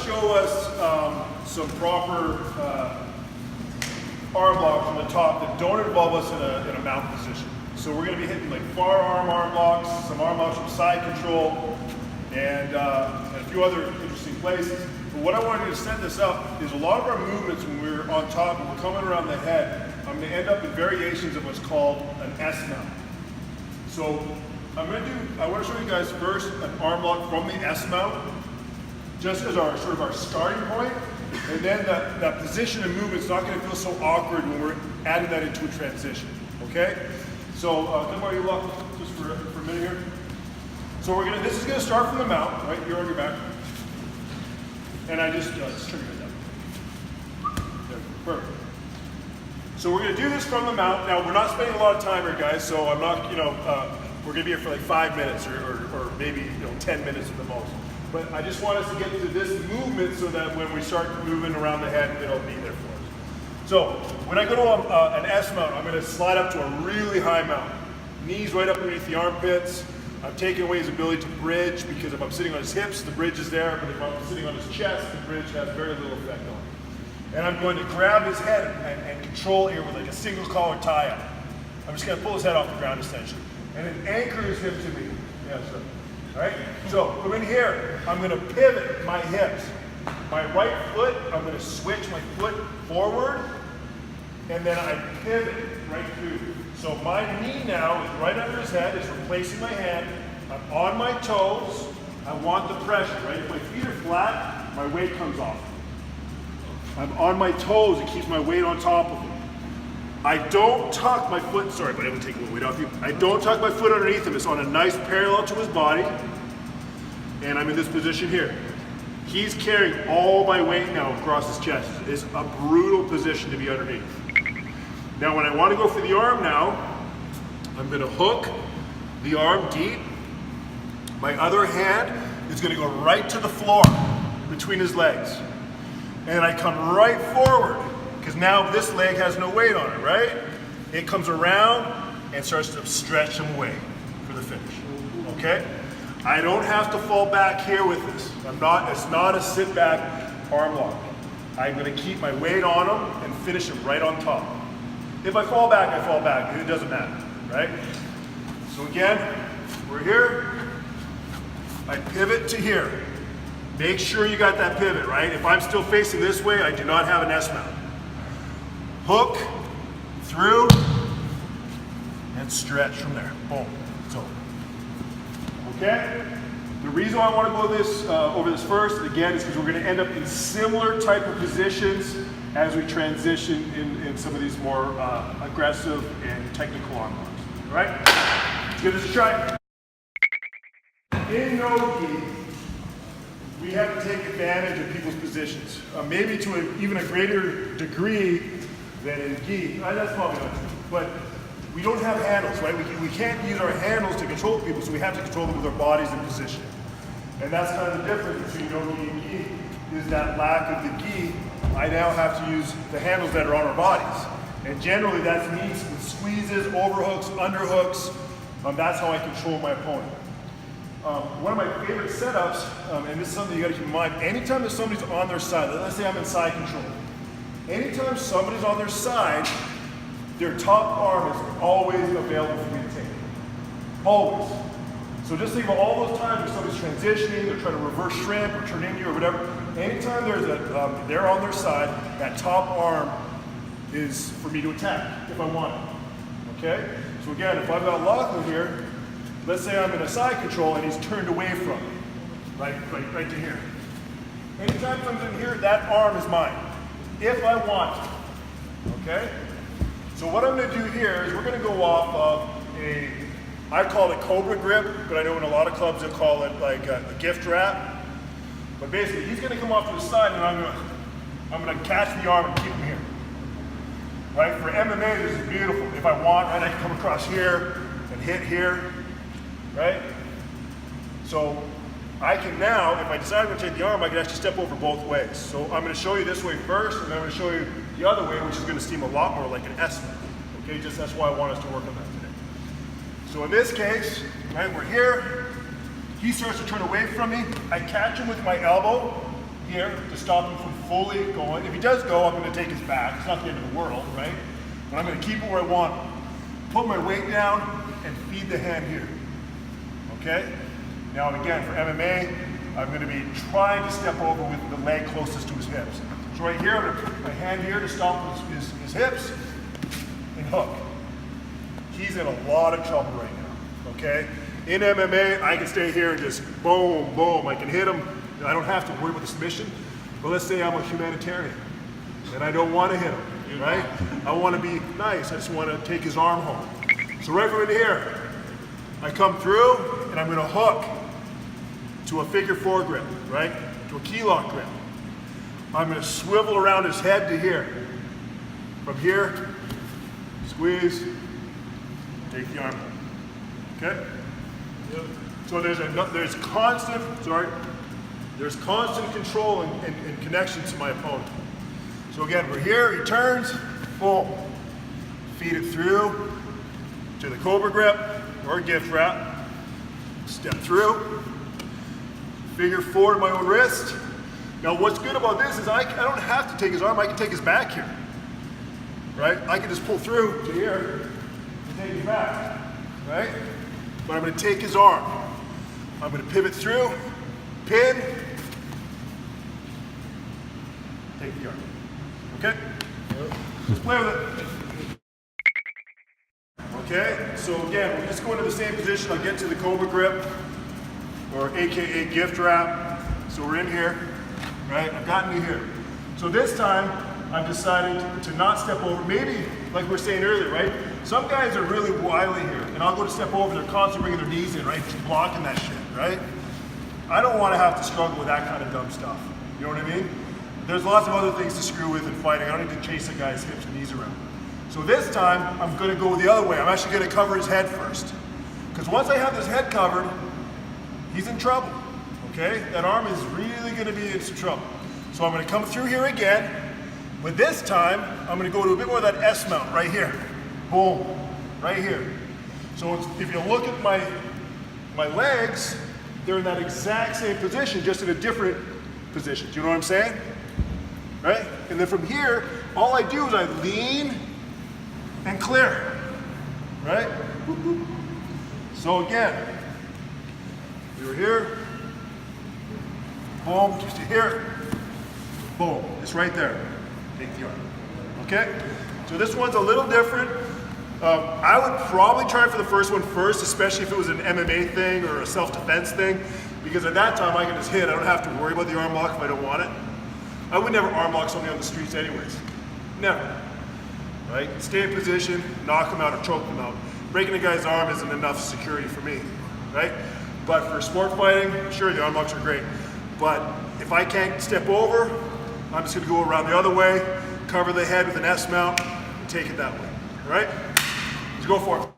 show us some proper arm locks from the top that don't involve us in a mount position. So we're going to be hitting like far arm locks, some arm locks from side control, and a few other interesting places. But what I wanted to set this up is a lot of our movements when we're on top and we're coming around the head, I'm going to end up in variations of what's called an S mount. So I want to show you guys first an arm lock from the S mount, just as our sort of our starting point, and then that position and movement is not going to feel so awkward when we're adding that into a transition. Okay? So come on, you lock just for a minute here. So this is going to start from the mount, right? You're on your back, and I just turn your head down. There, perfect. So we're going to do this from the mount. Now we're not spending a lot of time here, guys. So I'm not, we're going to be here for like 5 minutes or maybe 10 minutes at the most. But I just want us to get to this movement so that when we start moving around the head, it'll be there for us. So when I go to an S mount, I'm going to slide up to a really high mount. Knees right up underneath the armpits. I'm taking away his ability to bridge because if I'm sitting on his hips, the bridge is there. But if I'm sitting on his chest, the bridge has very little effect on it. And I'm going to grab his head and control here with like a single collar tie up. I'm just going to pull his head off the ground essentially. And it anchors him to me. Yeah, sure. All right? So from in here, I'm going to pivot my hips. My right foot, I'm going to switch my foot forward, and then I pivot right through. So my knee now is right under his head, it's replacing my hand. I'm on my toes. I want the pressure, right? If my feet are flat, my weight comes off. I'm on my toes, it keeps my weight on top of them. I don't tuck my foot, sorry, but I would take a little weight off you. I don't tuck my foot underneath him. It's on a nice parallel to his body. And I'm in this position here. He's carrying all my weight now across his chest. It's a brutal position to be underneath. Now when I want to go for the arm now, I'm going to hook the arm deep. My other hand is going to go right to the floor between his legs. And I come right forward, because now this leg has no weight on it, right? It comes around and starts to stretch him away for the finish, okay? I don't have to fall back here with this. It's not a sit back arm lock. I'm gonna keep my weight on him and finish him right on top. If I fall back, I fall back. It doesn't matter, right? So again, we're here. I pivot to here. Make sure you got that pivot, right? If I'm still facing this way, I do not have an S mount. Hook, through, and stretch from there. Boom, it's over. Okay? The reason why I want to go over this first, again, is because we're going to end up in similar type of positions as we transition in some of these more aggressive and technical arm locks. All right? Let's give this a try. In no-gi, we have to take advantage of people's positions, maybe to even a greater degree than in gi. That's probably not true, but we don't have handles, right? We can't use our handles to control people, so we have to control them with our bodies and position. And that's kind of the difference between no-gi and gi, is that lack of the gi. I now have to use the handles that are on our bodies. And generally that's me with squeezes, overhooks, underhooks. That's how I control my opponent. One of my favorite setups, and this is something you got to keep in mind, anytime that somebody's on their side, let's say I'm in side control, anytime somebody's on their side, their top arm is always available for me to take. Always. So just think about all those times where somebody's transitioning, they're trying to reverse shrimp or turn into you or whatever. Anytime they're on their side, that top arm is for me to attack if I want it. Okay? So again, if I've got Lachlan here, let's say I'm in a side control and he's turned away from me, right to here. Anytime comes in here, that arm is mine, if I want it, okay? So what I'm gonna do here is we're gonna go off of I call it cobra grip, but I know in a lot of clubs they'll call it like a gift wrap. But basically, he's gonna come off to the side and I'm gonna catch the arm and keep him here. Right, for MMA, this is beautiful. If I want, right, I can come across here and hit here. Right? So I can now, if I decide I'm going to take the arm, I can actually step over both ways. So I'm going to show you this way first, and then I'm going to show you the other way, which is going to seem a lot more like an S mount. Okay, just that's why I want us to work on that today. So in this case, right, we're here. He starts to turn away from me. I catch him with my elbow, here to stop him from fully going. If he does go, I'm going to take his back. It's not the end of the world, right? But I'm going to keep it where I want him. Put my weight down and feed the hand here. Okay? Now again, for MMA, I'm going to be trying to step over with the leg closest to his hips. So right here, I'm going to put my hand here to stop his hips and hook. He's in a lot of trouble right now, okay? In MMA, I can stay here and just boom, boom. I can hit him. I don't have to worry about the submission. But let's say I'm a humanitarian and I don't want to hit him, right? I want to be nice. I just want to take his arm home. So right from in here, I come through and I'm going to hook to a figure 4 grip, right? To a key lock grip. I'm going to swivel around his head to here. From here, squeeze, take the arm home. Okay? So there's constant control and connection to my opponent. So again, we're here, he turns, boom. Feed it through to the cobra grip or gift wrap. Step through. Figure 4 to my own wrist. Now what's good about this is I don't have to take his arm, I can take his back here. Right? I can just pull through to here and take his back. Right? But I'm going to take his arm. I'm going to pivot through, pin, take the arm. Okay? Let's play with it. Okay, so again, we're just going to the same position. I'll get to the cobra grip, or AKA gift wrap. So we're in here, right? I've gotten you here. So this time, I'm deciding to not step over. Maybe, like we were saying earlier, right? Some guys are really wily here, and I'll go to step over, they're constantly bringing their knees in, right? Just blocking that shit, right? I don't want to have to struggle with that kind of dumb stuff. You know what I mean? There's lots of other things to screw with in fighting. I don't need to chase a guy's hips and knees around. So this time, I'm going to go the other way. I'm actually going to cover his head first. Because once I have his head covered, he's in trouble, okay? That arm is really going to be in some trouble. So I'm going to come through here again. But this time, I'm going to go to a bit more of that S mount right here. Boom, right here. So if you look at my legs, they're in that exact same position, just in a different position. Do you know what I'm saying? Right? And then from here, all I do is I lean and clear. Right? So again, we were here, boom, just here, boom. It's right there. Take the arm. Okay? So this one's a little different. I would probably try for the first one first, especially if it was an MMA thing or a self-defense thing, because at that time I can just hit. I don't have to worry about the arm lock if I don't want it. I would never arm lock somebody on the streets anyways. Never. Right? Stay in position, knock them out or choke them out. Breaking a guy's arm isn't enough security for me. Right? But for sport fighting, sure, the arm locks are great. But if I can't step over, I'm just going to go around the other way, cover the head with an S mount, and take it that way. All right? Let's go for it.